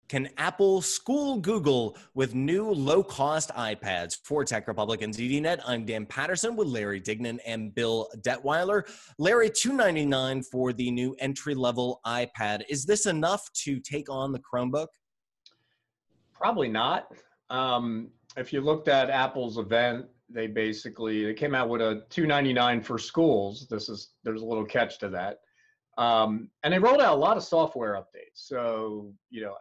Can Apple school Google with new low-cost iPads? For Tech Republic and ZDNet, I'm Dan Patterson with Larry Dignan and Bill Detwiler. Larry, $299 for the new entry-level iPad. Is this enough to take on the Chromebook? Probably not. If you looked at Apple's event, they came out with a $299 for schools. There's a little catch to that. And they rolled out a lot of software updates. So,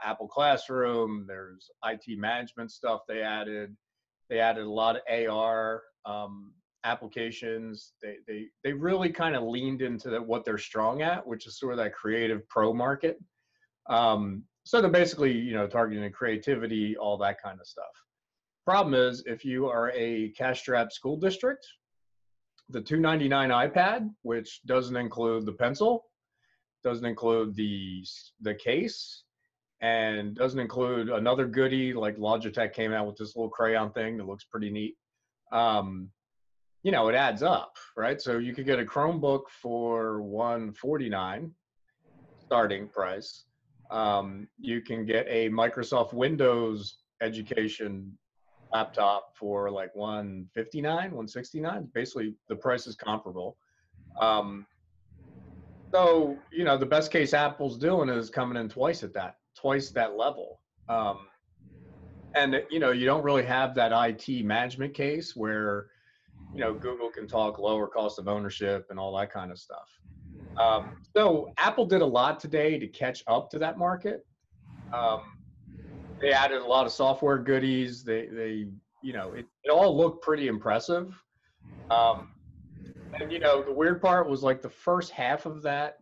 Apple Classroom, there's IT management stuff they added. They added a lot of AR applications. They really kind of leaned into what they're strong at, which is sort of that creative pro market. So they're basically, targeting creativity, all that kind of stuff. Problem is, if you are a cash-strapped school district, the $299 iPad, which doesn't include the pencil, doesn't include the case, and doesn't include another goodie like Logitech came out with this little crayon thing that looks pretty neat. It adds up, right? So you could get a Chromebook for $149 starting price. You can get a Microsoft Windows education laptop for like $159, $169. Basically, the price is comparable. So, the best case Apple's doing is coming in twice that level. And you don't really have that IT management case where, Google can talk lower cost of ownership and all that kind of stuff. So Apple did a lot today to catch up to that market. They added a lot of software goodies. It all looked pretty impressive. And the weird part was like the first half of that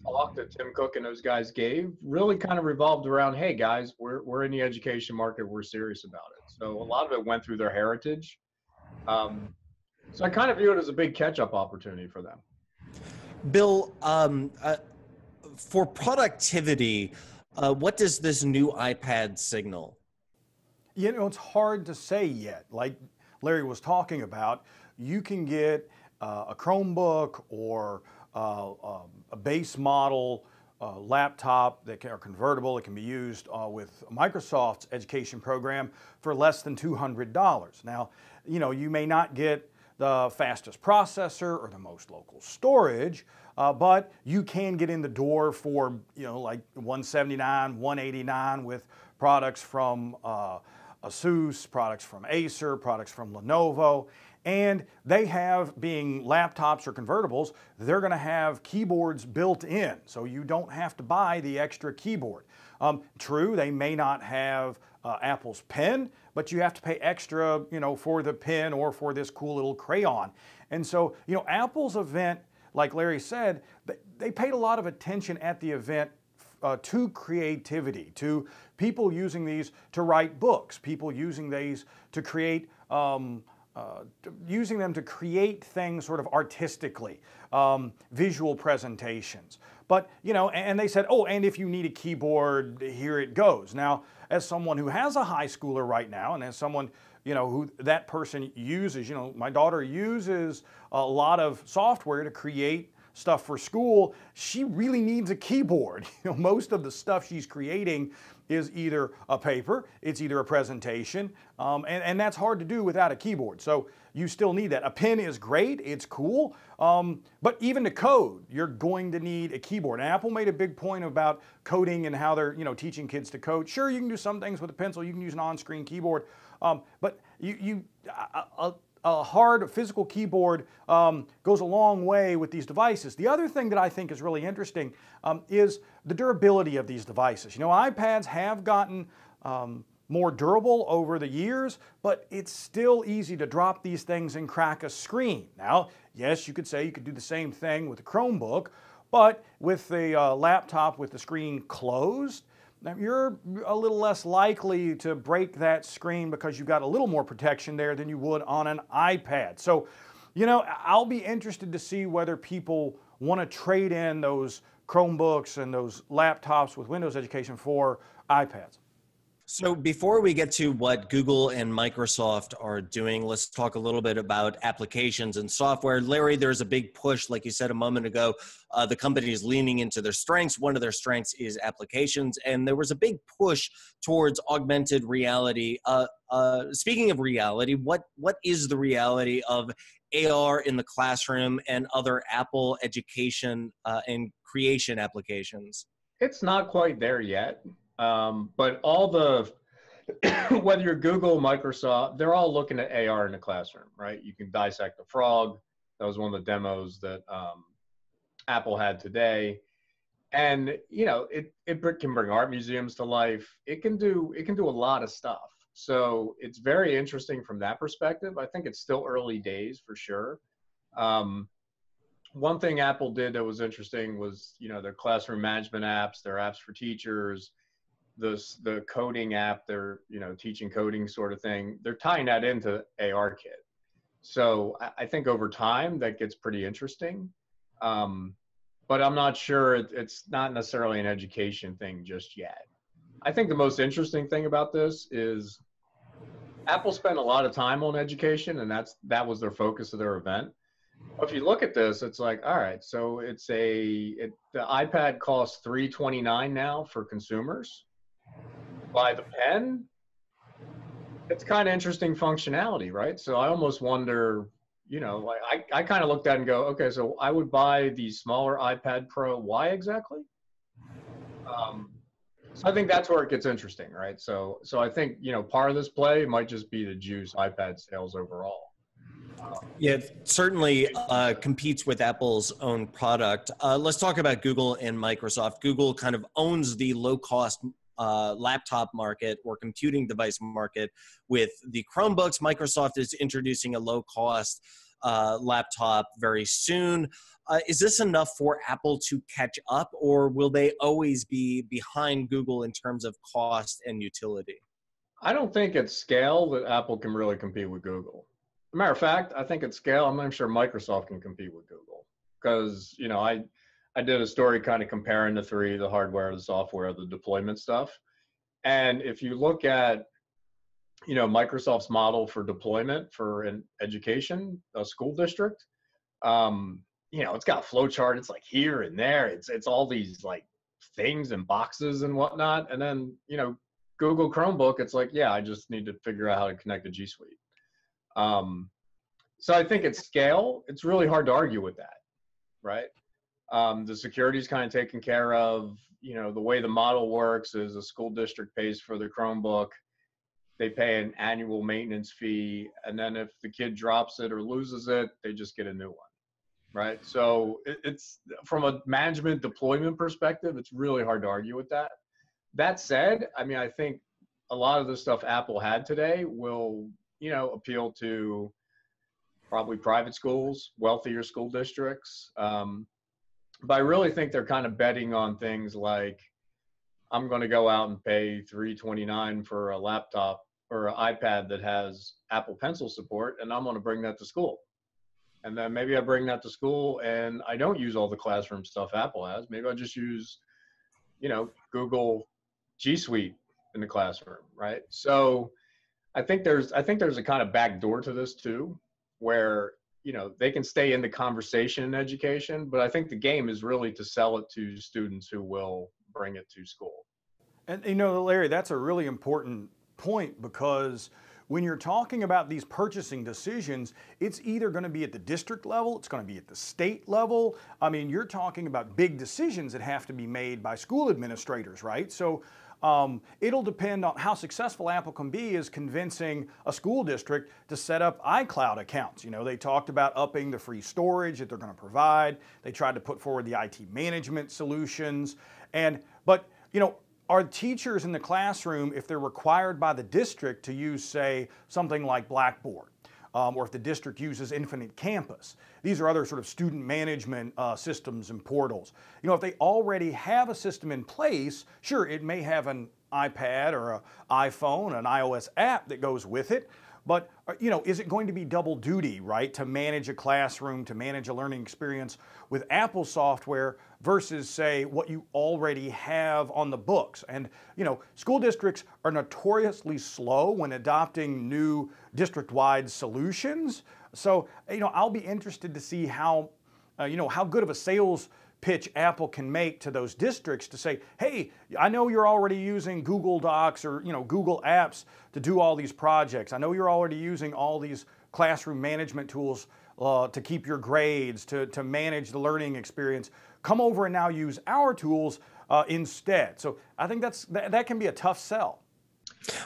talk that Tim Cook and those guys gave really kind of revolved around, hey guys, we're in the education market, we're serious about it. So a lot of it went through their heritage. So I kind of view it as a big catch-up opportunity for them. Bill, for productivity, what does this new iPad signal? It's hard to say yet. Like Larry was talking about, you can get a Chromebook or a base model laptop that are convertible. It can be used with Microsoft's education program for less than $200. Now, you may not get the fastest processor or the most local storage, but you can get in the door for, like $179, $189 with products from Asus, products from Acer, products from Lenovo. And they have, being laptops or convertibles, they're going to have keyboards built in, so you don't have to buy the extra keyboard. True, they may not have Apple's pen, but you have to pay extra, for the pen or for this cool little crayon. And so, Apple's event, like Larry said, they paid a lot of attention at the event to creativity, to people using these to write books, people using these to create using them to create things sort of artistically, visual presentations. But, and they said, oh, and if you need a keyboard, here it goes. Now, as someone who has a high schooler right now, and as someone, who that person uses, my daughter uses a lot of software to create stuff for school, she really needs a keyboard. Most of the stuff she's creating is either a paper, it's either a presentation, and that's hard to do without a keyboard. So you still need that. A pen is great, it's cool, but even to code, you're going to need a keyboard. And Apple made a big point about coding and how they're teaching kids to code. Sure, you can do some things with a pencil, you can use an on-screen keyboard, but a hard physical keyboard goes a long way with these devices. The other thing that I think is really interesting is the durability of these devices. iPads have gotten more durable over the years, but it's still easy to drop these things and crack a screen. Now, yes, you could say you could do the same thing with a Chromebook, but with a laptop with the screen closed, you're a little less likely to break that screen because you've got a little more protection there than you would on an iPad. So, I'll be interested to see whether people want to trade in those Chromebooks and those laptops with Windows education for iPads. So before we get to what Google and Microsoft are doing, let's talk a little bit about applications and software. Larry, there's a big push, like you said a moment ago, the company is leaning into their strengths. One of their strengths is applications, and there was a big push towards augmented reality. Speaking of reality, what is the reality of AR in the classroom and other Apple education and creation applications? It's not quite there yet, but all the whether you're Google, Microsoft, they're all looking at AR in the classroom, right? You can dissect a frog. That was one of the demos that Apple had today, and you know it can bring art museums to life. It can do a lot of stuff. So it's very interesting from that perspective. I think it's still early days for sure. One thing Apple did that was interesting was, you know, their classroom management apps, their apps for teachers, the coding app, their, you know, teaching coding sort of thing. They're tying that into ARKit. So I think over time that gets pretty interesting. But I'm not sure it's not necessarily an education thing just yet. I think the most interesting thing about this is Apple spent a lot of time on education, and that was their focus of their event. If you look at this, it's like, all right, so the iPad costs $329 now for consumers. Buy the pen, it's kind of interesting functionality, right? So I almost wonder, you know, like I kind of looked at it and go, okay, so I would buy the smaller iPad Pro. Why exactly? So I think that's where it gets interesting, right? So I think, you know, part of this play might just be to juice iPad sales overall. Yeah, it certainly competes with Apple's own product. Let's talk about Google and Microsoft. Google kind of owns the low-cost laptop market or computing device market with the Chromebooks. Microsoft is introducing a low-cost laptop very soon. Is this enough for Apple to catch up, or will they always be behind Google in terms of cost and utility? I don't think at scale that Apple can really compete with Google. As a matter of fact, I think at scale, I'm not sure Microsoft can compete with Google because, you know, I did a story kind of comparing the three, the hardware, the software, the deployment stuff. And if you look at, you know, Microsoft's model for deployment for an education, a school district, you know, it's got a flow chart. It's like here and there. It's all these like things and boxes and whatnot. And then, you know, Google Chromebook, it's like, yeah, I just need to figure out how to connect to G Suite. So I think at scale, it's really hard to argue with that, right? The security is kind of taken care of. You know, the way the model works is a school district pays for the Chromebook. They pay an annual maintenance fee. And then if the kid drops it or loses it, they just get a new one, right? So it's from a management deployment perspective, it's really hard to argue with that. That said, I mean, I think a lot of the stuff Apple had today will, you know, appeal to probably private schools, wealthier school districts. But I really think they're kind of betting on things like, I'm going to go out and pay $329 for a laptop or an iPad that has Apple Pencil support, and I'm going to bring that to school. And then maybe I bring that to school and I don't use all the classroom stuff Apple has. Maybe I just use, you know, Google G Suite in the classroom, right? So I think there's a kind of back door to this too, where, you know, they can stay in the conversation in education, but I think the game is really to sell it to students who will bring it to school. And you know, Larry, that's a really important point, because when you're talking about these purchasing decisions, it's either going to be at the district level, it's going to be at the state level. I mean, you're talking about big decisions that have to be made by school administrators, right? So it'll depend on how successful Apple can be is convincing a school district to set up iCloud accounts. You know, they talked about upping the free storage that they're going to provide. They tried to put forward the IT management solutions. But, you know, are teachers in the classroom, if they're required by the district to use, say, something like Blackboard, or if the district uses Infinite Campus. These are other sort of student management systems and portals. You know, if they already have a system in place, sure, it may have an iPad or an iPhone, an iOS app that goes with it, But, you know, is it going to be double duty, right, to manage a classroom, to manage a learning experience with Apple software versus, say, what you already have on the books? And, you know, school districts are notoriously slow when adopting new district-wide solutions. So, you know, I'll be interested to see how, you know, how good of a sales pitch Apple can make to those districts to say, hey, I know you're already using Google Docs or, you know, Google Apps to do all these projects. I know you're already using all these classroom management tools to keep your grades, to manage the learning experience. Come over and now use our tools instead. So I think that can be a tough sell.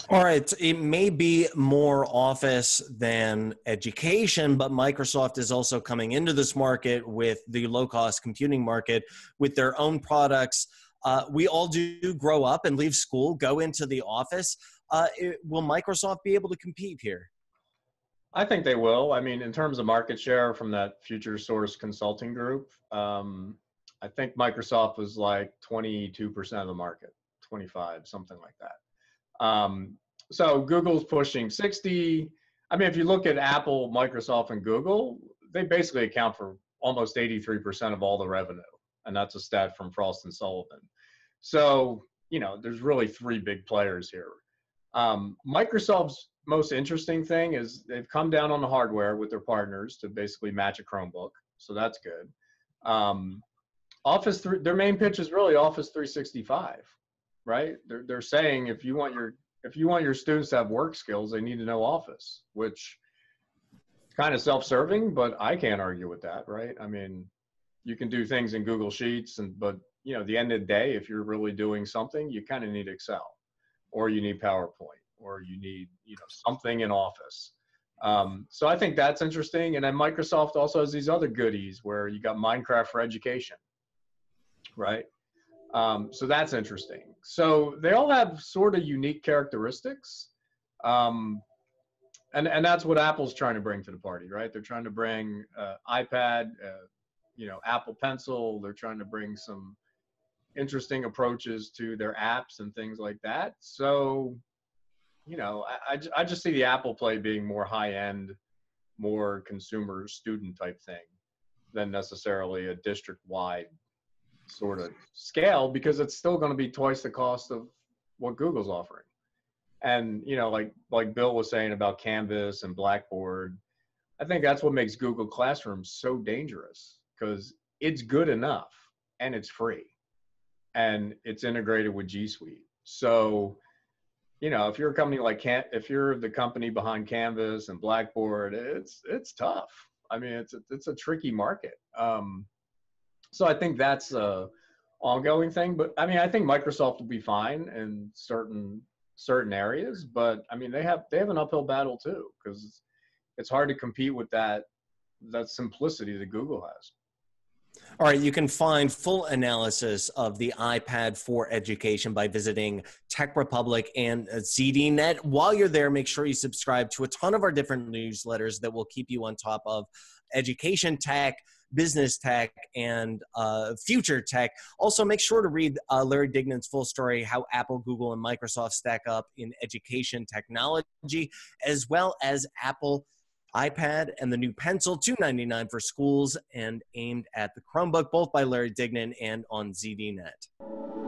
All right, it may be more Office than education, but Microsoft is also coming into this market with the low-cost computing market with their own products. We all do grow up and leave school, go into the office. Will Microsoft be able to compete here? I think they will. I mean, in terms of market share from that Future Source Consulting Group, I think Microsoft was like 22% of the market, 25, something like that. So Google's pushing 60. I mean, if you look at Apple, Microsoft, and Google, they basically account for almost 83% of all the revenue. And that's a stat from Frost and Sullivan. So, you know, there's really three big players here. Microsoft's most interesting thing is they've come down on the hardware with their partners to basically match a Chromebook. So that's good. Their main pitch is really Office 365. Right? They're saying if you want your students to have work skills, they need to know Office, which is kind of self-serving, but I can't argue with that, right? I mean, you can do things in Google Sheets, but you know, at the end of the day, if you're really doing something, you kind of need Excel, or you need PowerPoint, or you need, you know, something in Office. So I think that's interesting. And then Microsoft also has these other goodies where you got Minecraft for education, right? So that's interesting. So they all have sort of unique characteristics. And that's what Apple's trying to bring to the party, right? They're trying to bring iPad, you know, Apple Pencil. They're trying to bring some interesting approaches to their apps and things like that. So, you know, I just see the Apple play being more high-end, more consumer student type thing than necessarily a district-wide sort of scale, because it's still going to be twice the cost of what Google's offering. And, you know, like Bill was saying about Canvas and Blackboard, I think that's what makes Google Classroom so dangerous, because it's good enough and it's free and it's integrated with G Suite. So, you know, if you're a company like if you're the company behind Canvas and Blackboard, it's tough. I mean, it's a tricky market. So I think that's a ongoing thing, but I mean, I think Microsoft will be fine in certain areas, but I mean, they have an uphill battle too, because it's hard to compete with that simplicity that Google has. All right, you can find full analysis of the iPad for education by visiting Tech Republic and ZDNet. While you're there, make sure you subscribe to a ton of our different newsletters that will keep you on top of education tech, business tech, and future tech. Also, make sure to read Larry Dignan's full story, how Apple, Google, and Microsoft stack up in education technology, as well as Apple iPad and the new Pencil, $299 for schools and aimed at the Chromebook, both by Larry Dignan and on ZDNet.